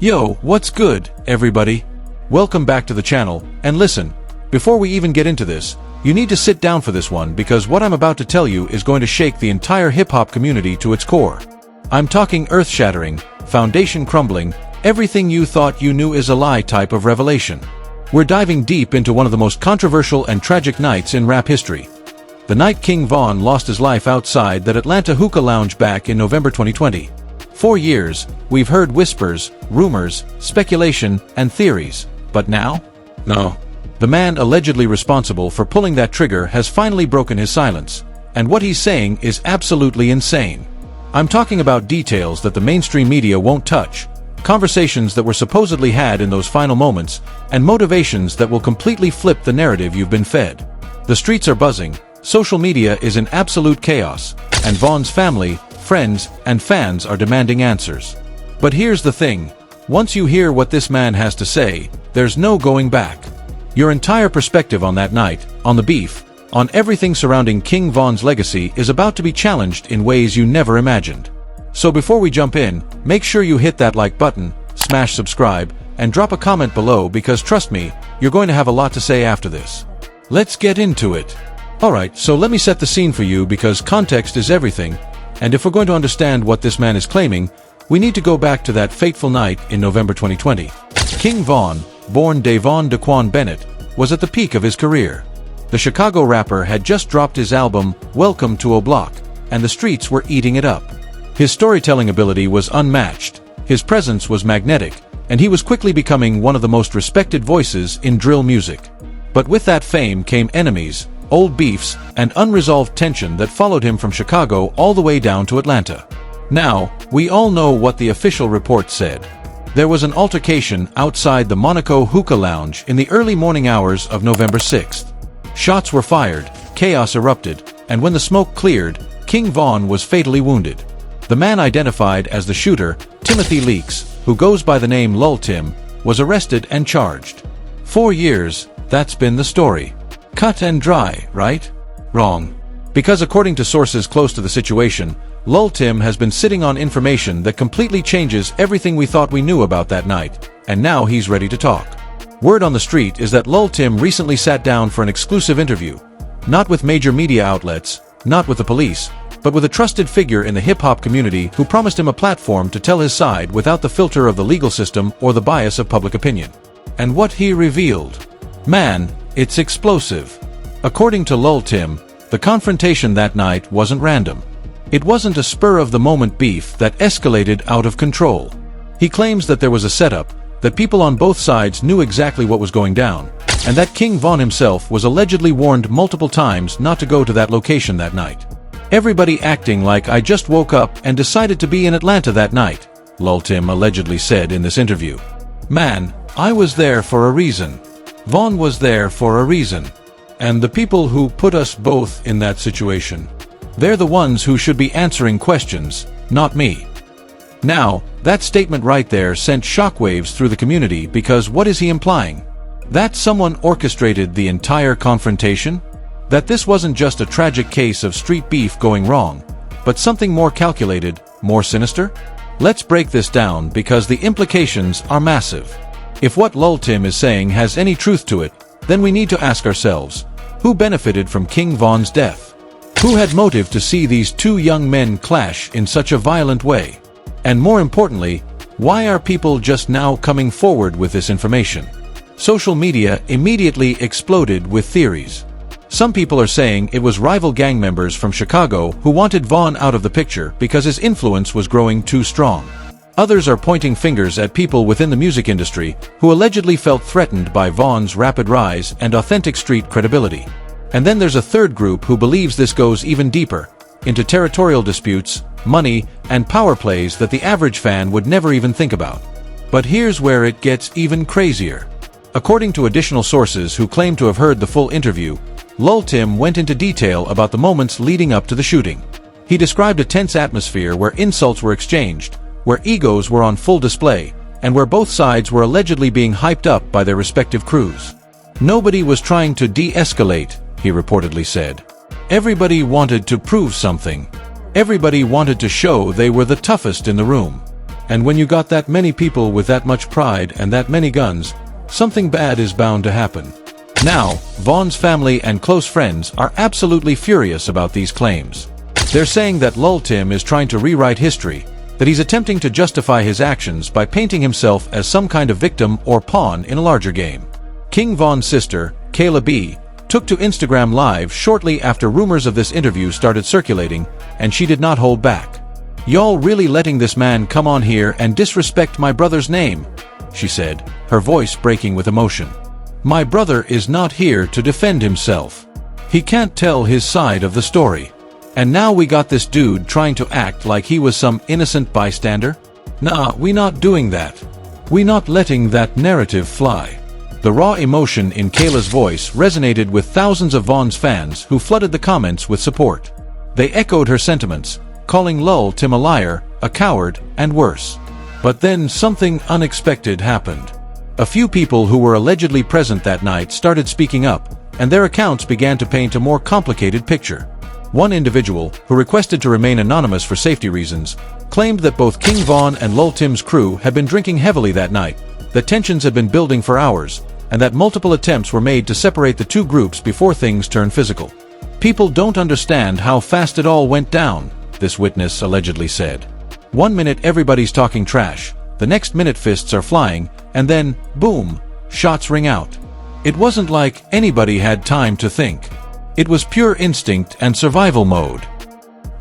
Yo, what's good, everybody? Welcome back to the channel, and listen, before we even get into this, you need to sit down for this one because what I'm about to tell you is going to shake the entire hip-hop community to its core. I'm talking earth-shattering, foundation-crumbling, everything you thought you knew is a lie type of revelation. We're diving deep into one of the most controversial and tragic nights in rap history. The night King Von lost his life outside that Atlanta hookah lounge back in November 2020. For years, we've heard whispers, rumors, speculation, and theories. But now? No. The man allegedly responsible for pulling that trigger has finally broken his silence. And what he's saying is absolutely insane. I'm talking about details that the mainstream media won't touch, conversations that were supposedly had in those final moments, and motivations that will completely flip the narrative you've been fed. The streets are buzzing, social media is in absolute chaos, and Von's family, friends, and fans are demanding answers. But here's the thing, once you hear what this man has to say, there's no going back. Your entire perspective on that night, on the beef, on everything surrounding King Von's legacy is about to be challenged in ways you never imagined. So before we jump in, make sure you hit that like button, smash subscribe, and drop a comment below because trust me, you're going to have a lot to say after this. Let's get into it. Alright, so let me set the scene for you because context is everything, and if we're going to understand what this man is claiming, we need to go back to that fateful night in November 2020. King Von, born Davon Daquan Bennett, was at the peak of his career. The Chicago rapper had just dropped his album, Welcome to O'Block, and the streets were eating it up. His storytelling ability was unmatched, his presence was magnetic, and he was quickly becoming one of the most respected voices in drill music. But with that fame came enemies, old beefs, and unresolved tension that followed him from Chicago all the way down to Atlanta. Now, we all know what the official report said. There was an altercation outside the Monaco Hookah Lounge in the early morning hours of November 6th. Shots were fired, chaos erupted, and when the smoke cleared, King Von was fatally wounded. The man identified as the shooter, Timothy Leaks, who goes by the name Lul Tim, was arrested and charged. 4 years, that's been the story. Cut and dry, right? Wrong. Because according to sources close to the situation, Lul Tim has been sitting on information that completely changes everything we thought we knew about that night, and now he's ready to talk. Word on the street is that Lul Tim recently sat down for an exclusive interview, not with major media outlets, not with the police, but with a trusted figure in the hip-hop community who promised him a platform to tell his side without the filter of the legal system or the bias of public opinion. And what he revealed? Man, it's explosive. According to Lul Tim, the confrontation that night wasn't random. It wasn't a spur-of-the-moment beef that escalated out of control. He claims that there was a setup, that people on both sides knew exactly what was going down, and that King Von himself was allegedly warned multiple times not to go to that location that night. Everybody acting like I just woke up and decided to be in Atlanta that night, Lul Tim allegedly said in this interview. Man, I was there for a reason. Von was there for a reason. And the people who put us both in that situation, they're the ones who should be answering questions, not me. Now, that statement right there sent shockwaves through the community because what is he implying? That someone orchestrated the entire confrontation? That this wasn't just a tragic case of street beef going wrong, but something more calculated, more sinister? Let's break this down because the implications are massive. If what Lul Tim is saying has any truth to it, then we need to ask ourselves, who benefited from King Von's death? Who had motive to see these two young men clash in such a violent way? And more importantly, why are people just now coming forward with this information? Social media immediately exploded with theories. Some people are saying it was rival gang members from Chicago who wanted Von out of the picture because his influence was growing too strong. Others are pointing fingers at people within the music industry who allegedly felt threatened by Von's rapid rise and authentic street credibility. And then there's a third group who believes this goes even deeper, into territorial disputes, money, and power plays that the average fan would never even think about. But here's where it gets even crazier. According to additional sources who claim to have heard the full interview, Lul Tim went into detail about the moments leading up to the shooting. He described a tense atmosphere where insults were exchanged, where egos were on full display, and where both sides were allegedly being hyped up by their respective crews. Nobody was trying to de-escalate, he reportedly said. Everybody wanted to prove something. Everybody wanted to show they were the toughest in the room. And when you got that many people with that much pride and that many guns, something bad is bound to happen. Now, Vaughn's family and close friends are absolutely furious about these claims. They're saying that Tim is trying to rewrite history, that he's attempting to justify his actions by painting himself as some kind of victim or pawn in a larger game. King Vaughn's sister, Kayla B., took to Instagram Live shortly after rumors of this interview started circulating, and she did not hold back. "Y'all really letting this man come on here and disrespect my brother's name," she said, her voice breaking with emotion. "My brother is not here to defend himself. He can't tell his side of the story. And now we got this dude trying to act like he was some innocent bystander? Nah, we not doing that. We not letting that narrative fly." The raw emotion in Kayla's voice resonated with thousands of Vaughn's fans who flooded the comments with support. They echoed her sentiments, calling Tim a liar, a coward, and worse. But then something unexpected happened. A few people who were allegedly present that night started speaking up, and their accounts began to paint a more complicated picture. One individual, who requested to remain anonymous for safety reasons, claimed that both King Vaughn and Tim's crew had been drinking heavily that night, that tensions had been building for hours, and that multiple attempts were made to separate the two groups before things turned physical. "People don't understand how fast it all went down," this witness allegedly said. "One minute everybody's talking trash, the next minute fists are flying, and then, boom, shots ring out. It wasn't like anybody had time to think. It was pure instinct and survival mode."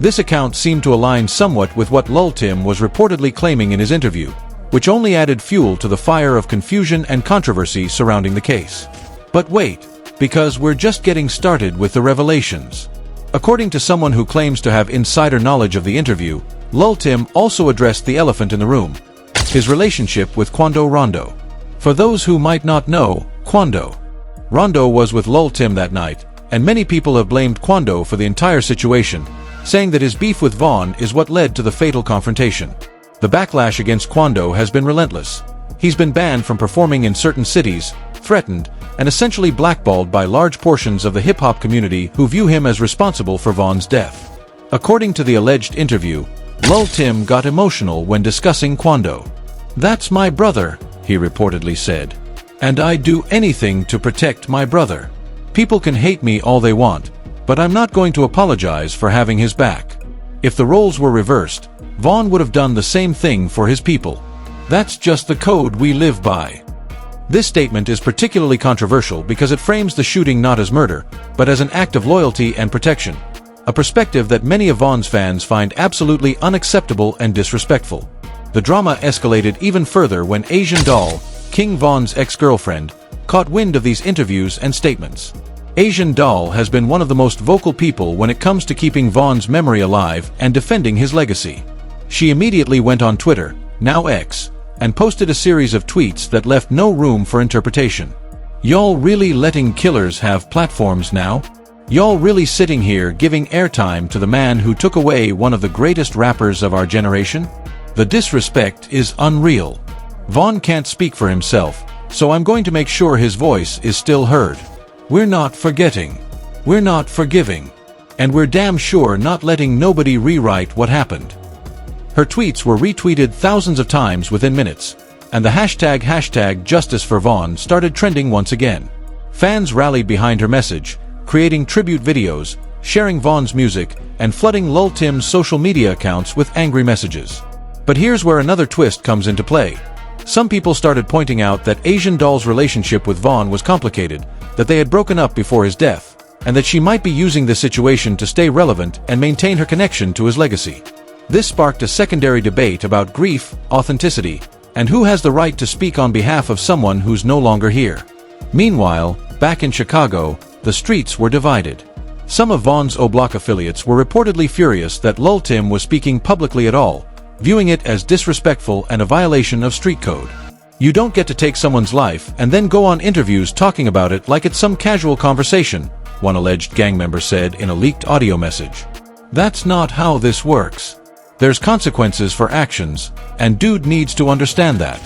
This account seemed to align somewhat with what Tim was reportedly claiming in his interview, which only added fuel to the fire of confusion and controversy surrounding the case. But wait, because we're just getting started with the revelations. According to someone who claims to have insider knowledge of the interview, Tim also addressed the elephant in the room: his relationship with Quondo Rondo. For those who might not know, Rondo was with Tim that night, and many people have blamed Quondo for the entire situation, saying that his beef with Vaughn is what led to the fatal confrontation. The backlash against Quondo has been relentless. He's been banned from performing in certain cities, threatened, and essentially blackballed by large portions of the hip-hop community who view him as responsible for Vaughn's death. According to the alleged interview, Tim got emotional when discussing Quondo. "That's my brother," he reportedly said. "And I'd do anything to protect my brother. People can hate me all they want, but I'm not going to apologize for having his back. If the roles were reversed, Vaughn would have done the same thing for his people. That's just the code we live by." This statement is particularly controversial because it frames the shooting not as murder, but as an act of loyalty and protection, a perspective that many of Vaughn's fans find absolutely unacceptable and disrespectful. The drama escalated even further when Asian Doll, King Vaughn's ex-girlfriend, caught wind of these interviews and statements. Asian Doll has been one of the most vocal people when it comes to keeping Vaughn's memory alive and defending his legacy. She immediately went on Twitter, now X, and posted a series of tweets that left no room for interpretation. "Y'all really letting killers have platforms now? Y'all really sitting here giving airtime to the man who took away one of the greatest rappers of our generation? The disrespect is unreal. Vaughn can't speak for himself, so I'm going to make sure his voice is still heard. We're not forgetting. We're not forgiving. And we're damn sure not letting nobody rewrite what happened." Her tweets were retweeted thousands of times within minutes, and the hashtag Justice for Vaughn started trending once again. Fans rallied behind her message, creating tribute videos, sharing Vaughn's music, and flooding Tim's social media accounts with angry messages. But here's where another twist comes into play. Some people started pointing out that Asian Doll's relationship with Vaughn was complicated, that they had broken up before his death, and that she might be using this situation to stay relevant and maintain her connection to his legacy. This sparked a secondary debate about grief, authenticity, and who has the right to speak on behalf of someone who's no longer here. Meanwhile, back in Chicago, the streets were divided. Some of Vaughn's O-Block affiliates were reportedly furious that Tim was speaking publicly at all, viewing it as disrespectful and a violation of street code. "You don't get to take someone's life and then go on interviews talking about it like it's some casual conversation," one alleged gang member said in a leaked audio message. "That's not how this works. There's consequences for actions, and dude needs to understand that."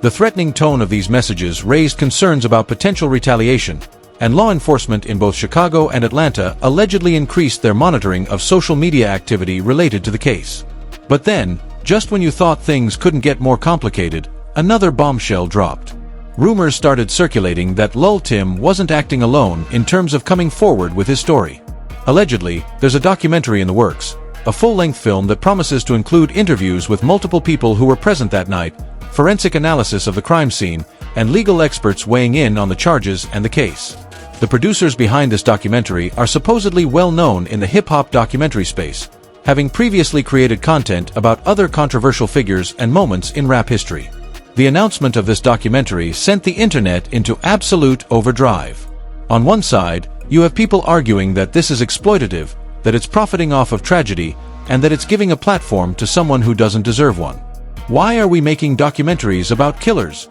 The threatening tone of these messages raised concerns about potential retaliation, and law enforcement in both Chicago and Atlanta allegedly increased their monitoring of social media activity related to the case. But then, Just when you thought things couldn't get more complicated, another bombshell dropped. Rumors started circulating that ller wasn't acting alone in terms of coming forward with his story. Allegedly, there's a documentary in the works, a full-length film that promises to include interviews with multiple people who were present that night, forensic analysis of the crime scene, and legal experts weighing in on the charges and the case. The producers behind this documentary are supposedly well known in the hip-hop documentary space, having previously created content about other controversial figures and moments in rap history. The announcement of this documentary sent the internet into absolute overdrive. On one side, you have people arguing that this is exploitative, that it's profiting off of tragedy, and that it's giving a platform to someone who doesn't deserve one. Why are we making documentaries about killers?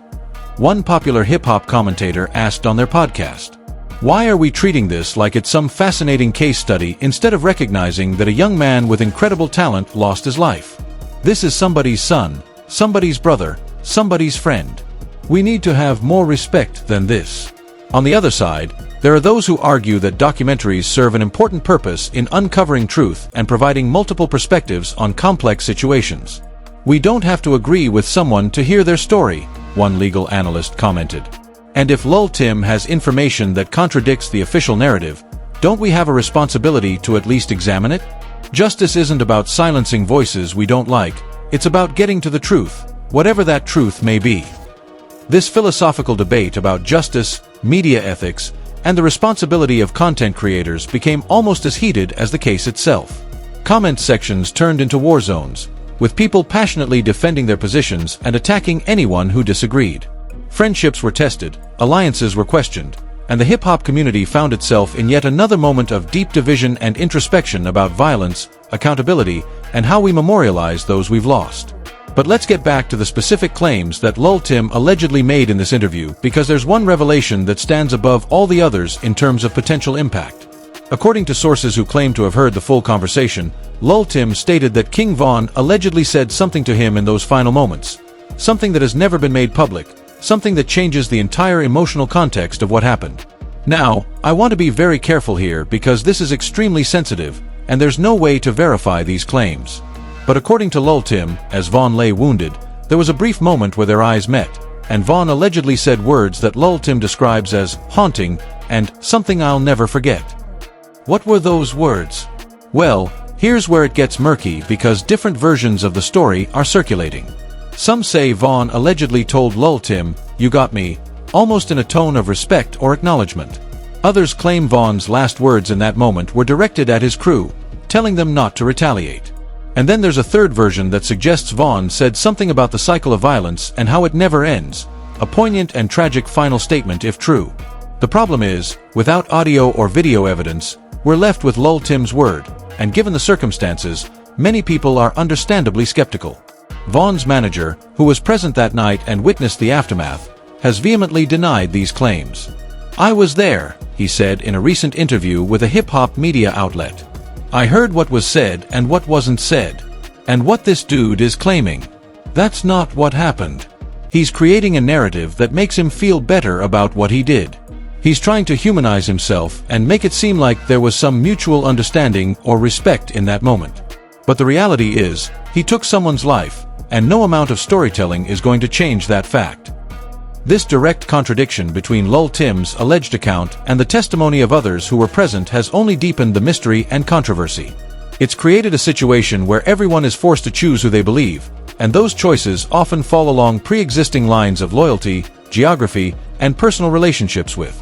One popular hip-hop commentator asked on their podcast. Why are we treating this like it's some fascinating case study instead of recognizing that a young man with incredible talent lost his life? This is somebody's son, somebody's brother, somebody's friend. We need to have more respect than this. On the other side, there are those who argue that documentaries serve an important purpose in uncovering truth and providing multiple perspectives on complex situations. We don't have to agree with someone to hear their story, one legal analyst commented. And if ller has information that contradicts the official narrative, don't we have a responsibility to at least examine it? Justice isn't about silencing voices we don't like, it's about getting to the truth, whatever that truth may be. This philosophical debate about justice, media ethics, and the responsibility of content creators became almost as heated as the case itself. Comment sections turned into war zones, with people passionately defending their positions and attacking anyone who disagreed. Friendships were tested, alliances were questioned, and the hip-hop community found itself in yet another moment of deep division and introspection about violence, accountability, and how we memorialize those we've lost. But let's get back to the specific claims that ller allegedly made in this interview, because there's one revelation that stands above all the others in terms of potential impact. According to sources who claim to have heard the full conversation, ller stated that King Von allegedly said something to him in those final moments, something that has never been made public, something that changes the entire emotional context of what happened. Now, I want to be very careful here because this is extremely sensitive, and there's no way to verify these claims. But according to ller, as Von lay wounded, there was a brief moment where their eyes met, and Von allegedly said words that ller describes as haunting and something I'll never forget. What were those words? Well, here's where it gets murky because different versions of the story are circulating. Some say Von allegedly told ller, "You got me," almost in a tone of respect or acknowledgement. Others claim Von's last words in that moment were directed at his crew, telling them not to retaliate. And then there's a third version that suggests Von said something about the cycle of violence and how it never ends, a poignant and tragic final statement if true. The problem is, without audio or video evidence, we're left with ll's word, and given the circumstances, many people are understandably skeptical. Von's manager, who was present that night and witnessed the aftermath, has vehemently denied these claims. "I was there," he said in a recent interview with a hip-hop media outlet. "I heard what was said and what wasn't said. And what this dude is claiming. That's not what happened. He's creating a narrative that makes him feel better about what he did. He's trying to humanize himself and make it seem like there was some mutual understanding or respect in that moment. But the reality is, he took someone's life, and no amount of storytelling is going to change that fact." This direct contradiction between ll's alleged account and the testimony of others who were present has only deepened the mystery and controversy. It's created a situation where everyone is forced to choose who they believe, and those choices often fall along pre-existing lines of loyalty, geography, and personal relationships with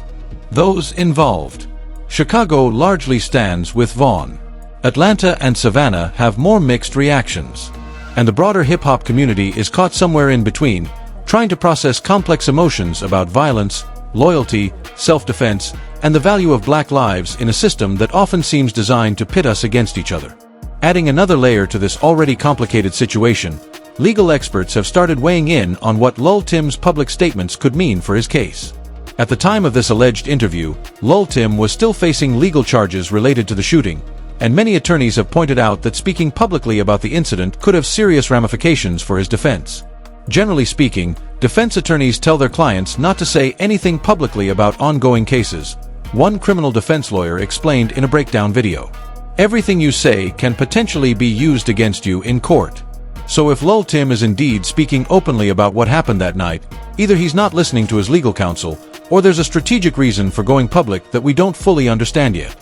those involved. Chicago largely stands with Von. Atlanta and Savannah have more mixed reactions. And the broader hip-hop community is caught somewhere in between, trying to process complex emotions about violence, loyalty, self-defense, and the value of black lives in a system that often seems designed to pit us against each other. Adding another layer to this already complicated situation, legal experts have started weighing in on what ll's public statements could mean for his case. At the time of this alleged interview, ller was still facing legal charges related to the shooting, and many attorneys have pointed out that speaking publicly about the incident could have serious ramifications for his defense. Generally speaking, defense attorneys tell their clients not to say anything publicly about ongoing cases. One criminal defense lawyer explained in a breakdown video. "Everything you say can potentially be used against you in court. So if Lul Tim is indeed speaking openly about what happened that night, either he's not listening to his legal counsel, or there's a strategic reason for going public that we don't fully understand yet.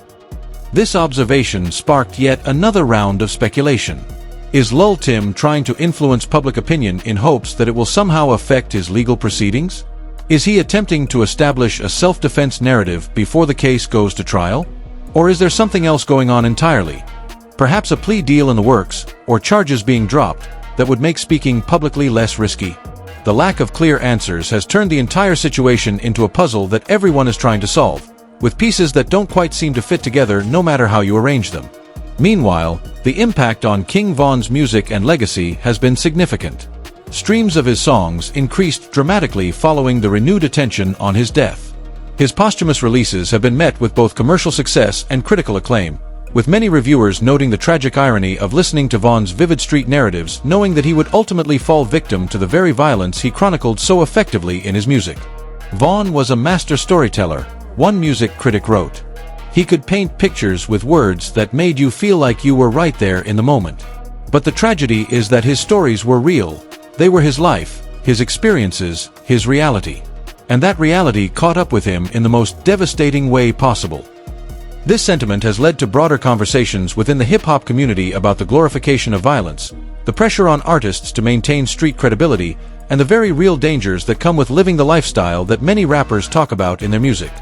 This observation sparked yet another round of speculation. Is Lul Tim trying to influence public opinion in hopes that it will somehow affect his legal proceedings? Is he attempting to establish a self-defense narrative before the case goes to trial? Or is there something else going on entirely? Perhaps a plea deal in the works, or charges being dropped, that would make speaking publicly less risky? The lack of clear answers has turned the entire situation into a puzzle that everyone is trying to solve, with pieces that don't quite seem to fit together no matter how you arrange them. Meanwhile, the impact on King Von's music and legacy has been significant. Streams of his songs increased dramatically following the renewed attention on his death. His posthumous releases have been met with both commercial success and critical acclaim, with many reviewers noting the tragic irony of listening to Von's vivid street narratives, knowing that he would ultimately fall victim to the very violence he chronicled so effectively in his music. Von was a master storyteller, one music critic wrote. He could paint pictures with words that made you feel like you were right there in the moment. But the tragedy is that his stories were real. They were his life, his experiences, his reality. And that reality caught up with him in the most devastating way possible. This sentiment has led to broader conversations within the hip-hop community about the glorification of violence, the pressure on artists to maintain street credibility, and the very real dangers that come with living the lifestyle that many rappers talk about in their music.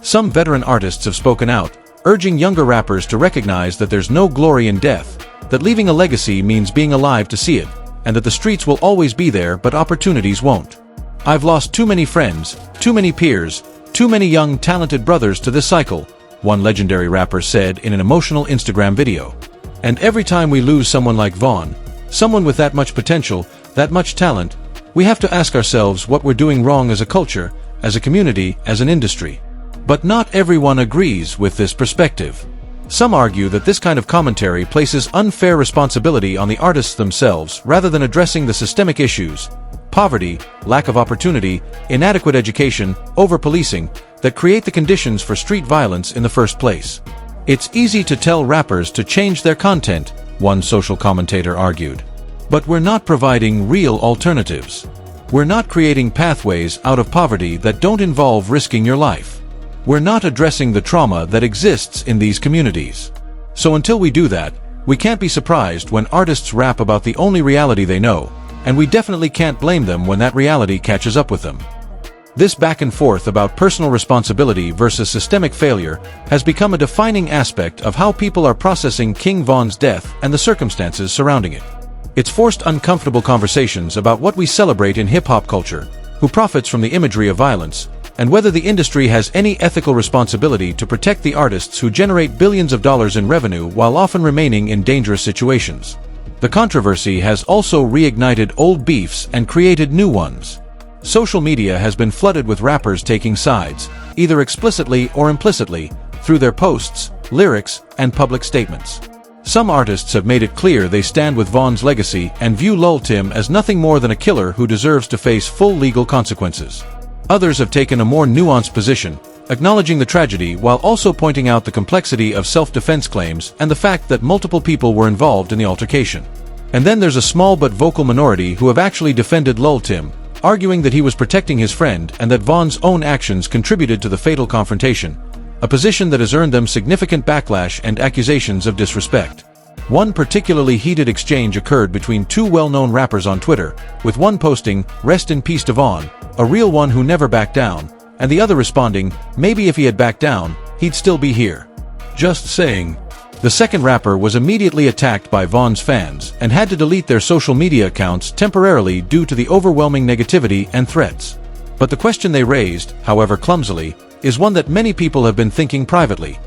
Some veteran artists have spoken out, urging younger rappers to recognize that there's no glory in death, that leaving a legacy means being alive to see it, and that the streets will always be there but opportunities won't. I've lost too many friends, too many peers, too many young talented brothers to this cycle, one legendary rapper said in an emotional Instagram video. And every time we lose someone like Von, someone with that much potential, that much talent, we have to ask ourselves what we're doing wrong as a culture, as a community, as an industry. But not everyone agrees with this perspective. Some argue that this kind of commentary places unfair responsibility on the artists themselves rather than addressing the systemic issues, poverty, lack of opportunity, inadequate education, over-policing, that create the conditions for street violence in the first place. It's easy to tell rappers to change their content, one social commentator argued. But we're not providing real alternatives. We're not creating pathways out of poverty that don't involve risking your life. We're not addressing the trauma that exists in these communities. So until we do that, we can't be surprised when artists rap about the only reality they know, and we definitely can't blame them when that reality catches up with them. This back and forth about personal responsibility versus systemic failure has become a defining aspect of how people are processing King Von's death and the circumstances surrounding it. It's forced uncomfortable conversations about what we celebrate in hip-hop culture, who profits from the imagery of violence, and whether the industry has any ethical responsibility to protect the artists who generate billions of dollars in revenue while often remaining in dangerous situations. The controversy has also reignited old beefs and created new ones. Social media has been flooded with rappers taking sides, either explicitly or implicitly, through their posts, lyrics, and public statements. Some artists have made it clear they stand with Von's legacy and view Lul Tim as nothing more than a killer who deserves to face full legal consequences. Others have taken a more nuanced position, acknowledging the tragedy while also pointing out the complexity of self-defense claims and the fact that multiple people were involved in the altercation. And then there's a small but vocal minority who have actually defended Lul Tim, arguing that he was protecting his friend and that Von's own actions contributed to the fatal confrontation, a position that has earned them significant backlash and accusations of disrespect. One particularly heated exchange occurred between two well-known rappers on Twitter, with one posting, "Rest in peace to Von, a real one who never backed down," and the other responding, "Maybe if he had backed down, he'd still be here. Just saying." The second rapper was immediately attacked by Von's fans and had to delete their social media accounts temporarily due to the overwhelming negativity and threats. But the question they raised, however clumsily, is one that many people have been thinking privately.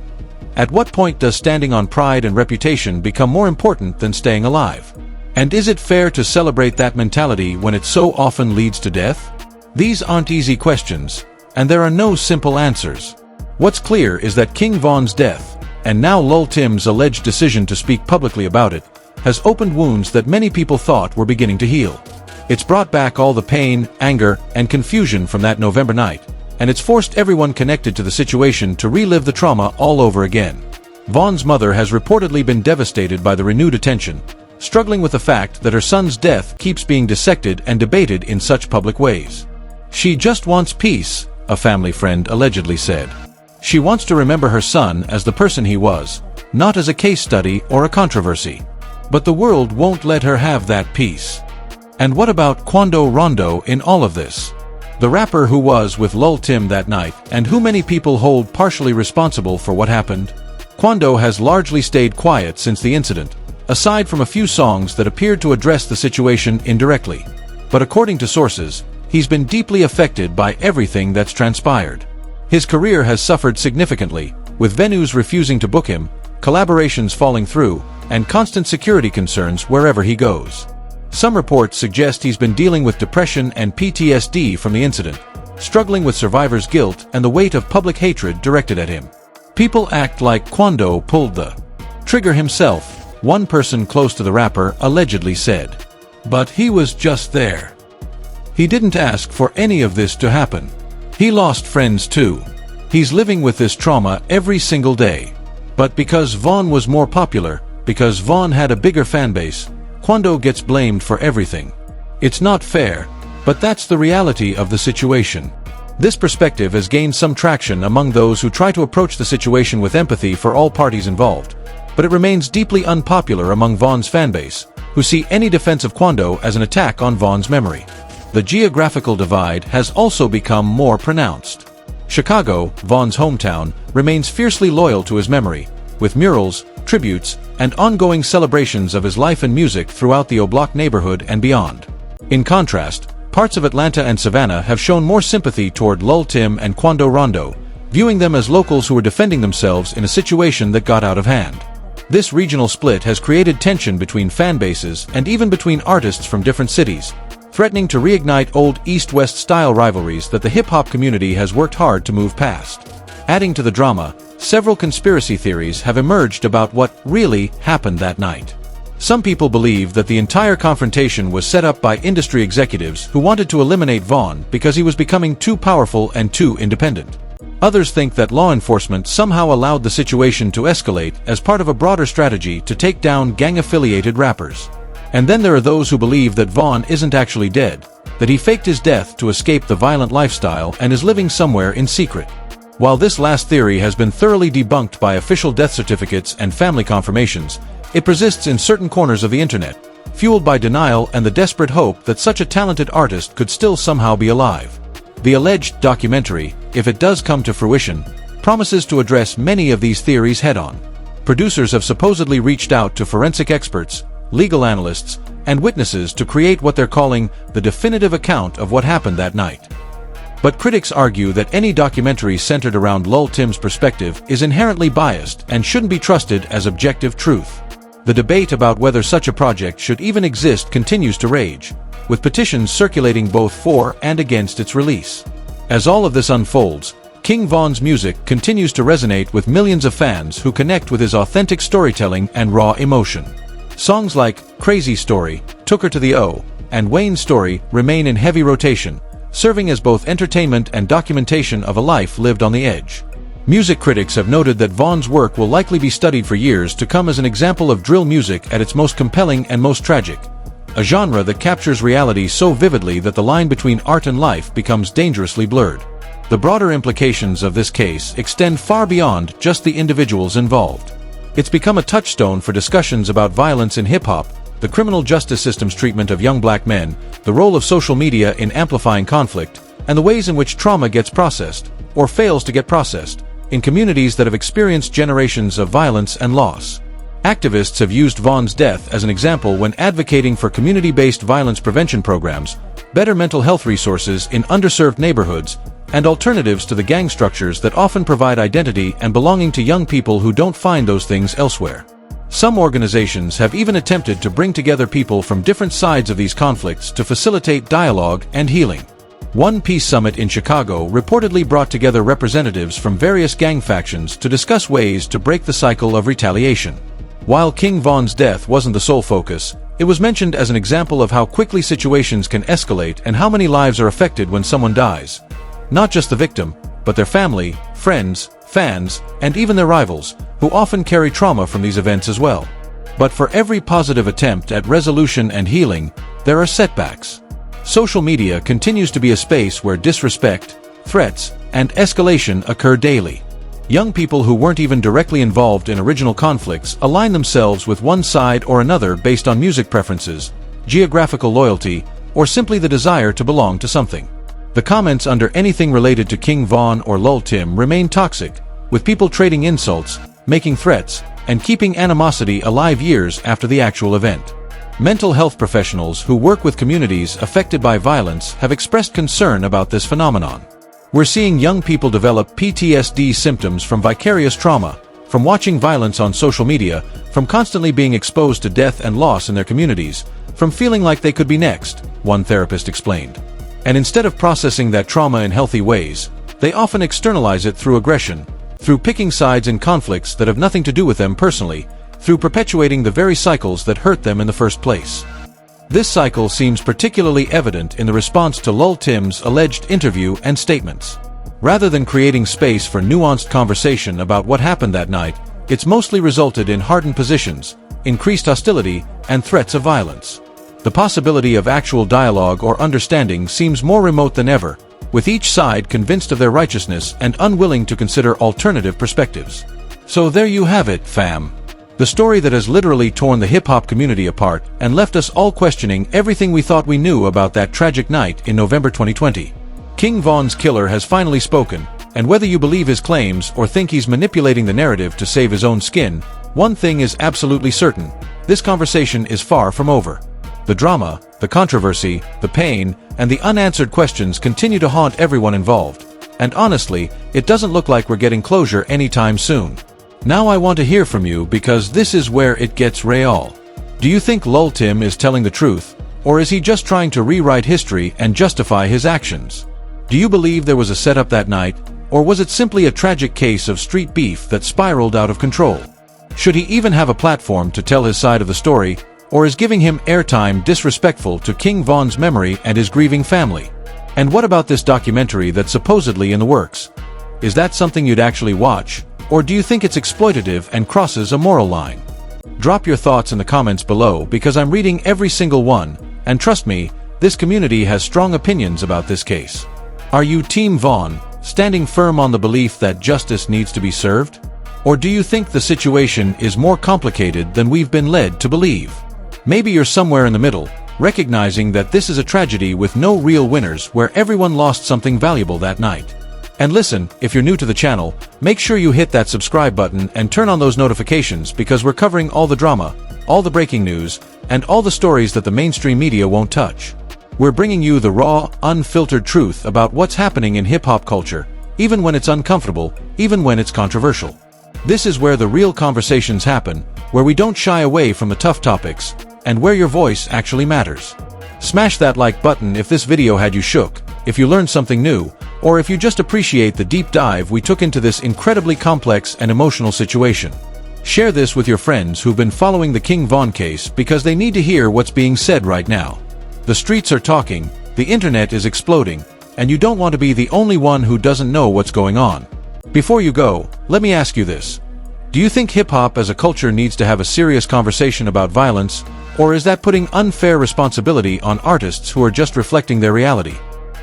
At what point does standing on pride and reputation become more important than staying alive? And is it fair to celebrate that mentality when it so often leads to death? These aren't easy questions, and there are no simple answers. What's clear is that King Von's death, and now Lul Tim's alleged decision to speak publicly about it, has opened wounds that many people thought were beginning to heal. It's brought back all the pain, anger, and confusion from that November night, and it's forced everyone connected to the situation to relive the trauma all over again. Von's mother has reportedly been devastated by the renewed attention, struggling with the fact that her son's death keeps being dissected and debated in such public ways. She just wants peace, a family friend allegedly said. She wants to remember her son as the person he was, not as a case study or a controversy. But the world won't let her have that peace. And what about Quondo Rondo in all of this? The rapper who was with ller that night, and who many people hold partially responsible for what happened? Quondo has largely stayed quiet since the incident, aside from a few songs that appeared to address the situation indirectly. But according to sources, he's been deeply affected by everything that's transpired. His career has suffered significantly, with venues refusing to book him, collaborations falling through, and constant security concerns wherever he goes. Some reports suggest he's been dealing with depression and PTSD from the incident, struggling with survivor's guilt and the weight of public hatred directed at him. People act like Quondo pulled the trigger himself, one person close to the rapper allegedly said. But he was just there. He didn't ask for any of this to happen. He lost friends too. He's living with this trauma every single day. But because Vaughn was more popular, because Vaughn had a bigger fanbase, Quondo gets blamed for everything. It's not fair, but that's the reality of the situation. This perspective has gained some traction among those who try to approach the situation with empathy for all parties involved, but it remains deeply unpopular among Vaughn's fanbase, who see any defense of Quondo as an attack on Vaughn's memory. The geographical divide has also become more pronounced. Chicago, Vaughn's hometown, remains fiercely loyal to his memory, with murals, tributes, and ongoing celebrations of his life and music throughout the O-Block neighborhood and beyond. In contrast, parts of Atlanta and Savannah have shown more sympathy toward ller and Quondo Rondo, viewing them as locals who were defending themselves in a situation that got out of hand. This regional split has created tension between fan bases and even between artists from different cities, threatening to reignite old East-West style rivalries that the hip-hop community has worked hard to move past. Adding to the drama, several conspiracy theories have emerged about what really happened that night. Some people believe that the entire confrontation was set up by industry executives who wanted to eliminate Vaughn because he was becoming too powerful and too independent. Others think that law enforcement somehow allowed the situation to escalate as part of a broader strategy to take down gang-affiliated rappers. And then there are those who believe that Vaughn isn't actually dead, that he faked his death to escape the violent lifestyle and is living somewhere in secret. While this last theory has been thoroughly debunked by official death certificates and family confirmations, it persists in certain corners of the internet, fueled by denial and the desperate hope that such a talented artist could still somehow be alive. The alleged documentary, if it does come to fruition, promises to address many of these theories head-on. Producers have supposedly reached out to forensic experts, legal analysts, and witnesses to create what they're calling the definitive account of what happened that night. But critics argue that any documentary centered around ll's perspective is inherently biased and shouldn't be trusted as objective truth. The debate about whether such a project should even exist continues to rage, with petitions circulating both for and against its release. As all of this unfolds, King Von's music continues to resonate with millions of fans who connect with his authentic storytelling and raw emotion. Songs like Crazy Story, Took Her to the O, and Wayne's Story remain in heavy rotation, serving as both entertainment and documentation of a life lived on the edge. Music critics have noted that Von's work will likely be studied for years to come as an example of drill music at its most compelling and most tragic, a genre that captures reality so vividly that the line between art and life becomes dangerously blurred. The broader implications of this case extend far beyond just the individuals involved. It's become a touchstone for discussions about violence in hip-hop, the criminal justice system's treatment of young black men, the role of social media in amplifying conflict, and the ways in which trauma gets processed, or fails to get processed, in communities that have experienced generations of violence and loss. Activists have used Von's death as an example when advocating for community-based violence prevention programs, better mental health resources in underserved neighborhoods, and alternatives to the gang structures that often provide identity and belonging to young people who don't find those things elsewhere. Some organizations have even attempted to bring together people from different sides of these conflicts to facilitate dialogue and healing. One Peace Summit in Chicago reportedly brought together representatives from various gang factions to discuss ways to break the cycle of retaliation. While King Von's death wasn't the sole focus, it was mentioned as an example of how quickly situations can escalate and how many lives are affected when someone dies. Not just the victim, but their family, friends, fans, and even their rivals, who often carry trauma from these events as well. But for every positive attempt at resolution and healing, there are setbacks. Social media continues to be a space where disrespect, threats, and escalation occur daily. Young people who weren't even directly involved in original conflicts align themselves with one side or another based on music preferences, geographical loyalty, or simply the desire to belong to something. The comments under anything related to King Von or ller remain toxic, with people trading insults, making threats, and keeping animosity alive years after the actual event. Mental health professionals who work with communities affected by violence have expressed concern about this phenomenon. We're seeing young people develop PTSD symptoms from vicarious trauma, from watching violence on social media, from constantly being exposed to death and loss in their communities, from feeling like they could be next, one therapist explained. And instead of processing that trauma in healthy ways, they often externalize it through aggression, through picking sides in conflicts that have nothing to do with them personally, through perpetuating the very cycles that hurt them in the first place. This cycle seems particularly evident in the response to ll's alleged interview and statements. Rather than creating space for nuanced conversation about what happened that night, it's mostly resulted in hardened positions, increased hostility, and threats of violence. The possibility of actual dialogue or understanding seems more remote than ever, with each side convinced of their righteousness and unwilling to consider alternative perspectives. So there you have it, fam. The story that has literally torn the hip-hop community apart and left us all questioning everything we thought we knew about that tragic night in November 2020. King Von's killer has finally spoken, and whether you believe his claims or think he's manipulating the narrative to save his own skin, one thing is absolutely certain: this conversation is far from over. The drama, the controversy, the pain, and the unanswered questions continue to haunt everyone involved. And honestly, it doesn't look like we're getting closure anytime soon. Now I want to hear from you, because this is where it gets real. Do you think ller is telling the truth, or is he just trying to rewrite history and justify his actions? Do you believe there was a setup that night, or was it simply a tragic case of street beef that spiraled out of control? Should he even have a platform to tell his side of the story, or is giving him airtime disrespectful to King Von's memory and his grieving family? And what about this documentary that's supposedly in the works? Is that something you'd actually watch, or do you think it's exploitative and crosses a moral line? Drop your thoughts in the comments below, because I'm reading every single one, and trust me, this community has strong opinions about this case. Are you Team Von, standing firm on the belief that justice needs to be served? Or do you think the situation is more complicated than we've been led to believe? Maybe you're somewhere in the middle, recognizing that this is a tragedy with no real winners, where everyone lost something valuable that night. And listen, if you're new to the channel, make sure you hit that subscribe button and turn on those notifications, because we're covering all the drama, all the breaking news, and all the stories that the mainstream media won't touch. We're bringing you the raw, unfiltered truth about what's happening in hip-hop culture, even when it's uncomfortable, even when it's controversial. This is where the real conversations happen, where we don't shy away from the tough topics, and where your voice actually matters. Smash that like button if this video had you shook, if you learned something new, or if you just appreciate the deep dive we took into this incredibly complex and emotional situation. Share this with your friends who've been following the King Von case, because they need to hear what's being said right now. The streets are talking, the internet is exploding, and you don't want to be the only one who doesn't know what's going on. Before you go, let me ask you this. Do you think hip-hop as a culture needs to have a serious conversation about violence, or is that putting unfair responsibility on artists who are just reflecting their reality?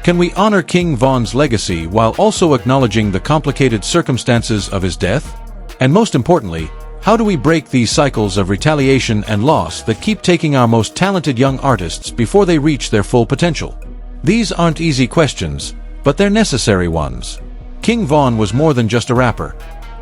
Can we honor King Von's legacy while also acknowledging the complicated circumstances of his death? And most importantly, how do we break these cycles of retaliation and loss that keep taking our most talented young artists before they reach their full potential? These aren't easy questions, but they're necessary ones. King Von was more than just a rapper.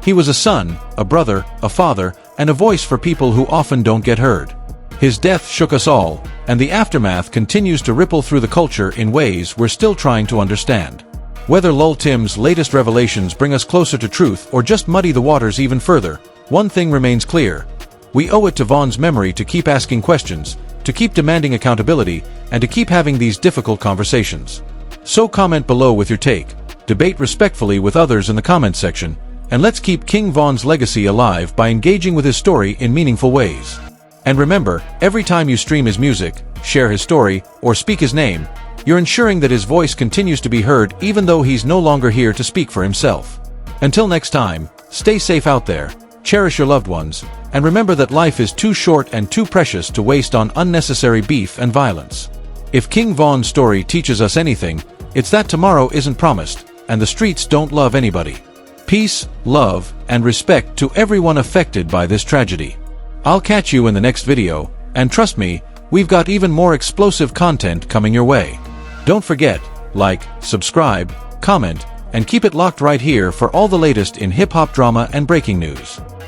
He was a son, a brother, a father, and a voice for people who often don't get heard. His death shook us all, and the aftermath continues to ripple through the culture in ways we're still trying to understand. Whether ll's latest revelations bring us closer to truth or just muddy the waters even further, one thing remains clear. We owe it to Von's memory to keep asking questions, to keep demanding accountability, and to keep having these difficult conversations. So comment below with your take, debate respectfully with others in the comments section, and let's keep King Von's legacy alive by engaging with his story in meaningful ways. And remember, every time you stream his music, share his story, or speak his name, you're ensuring that his voice continues to be heard even though he's no longer here to speak for himself. Until next time, stay safe out there, cherish your loved ones, And remember that life is too short and too precious to waste on unnecessary beef and violence. If King Von's story teaches us anything, it's that tomorrow isn't promised, and the streets don't love anybody. Peace, love, and respect to everyone affected by this tragedy. I'll catch you in the next video, and trust me, we've got even more explosive content coming your way. Don't forget, like, subscribe, comment, and keep it locked right here for all the latest in hip-hop drama and breaking news.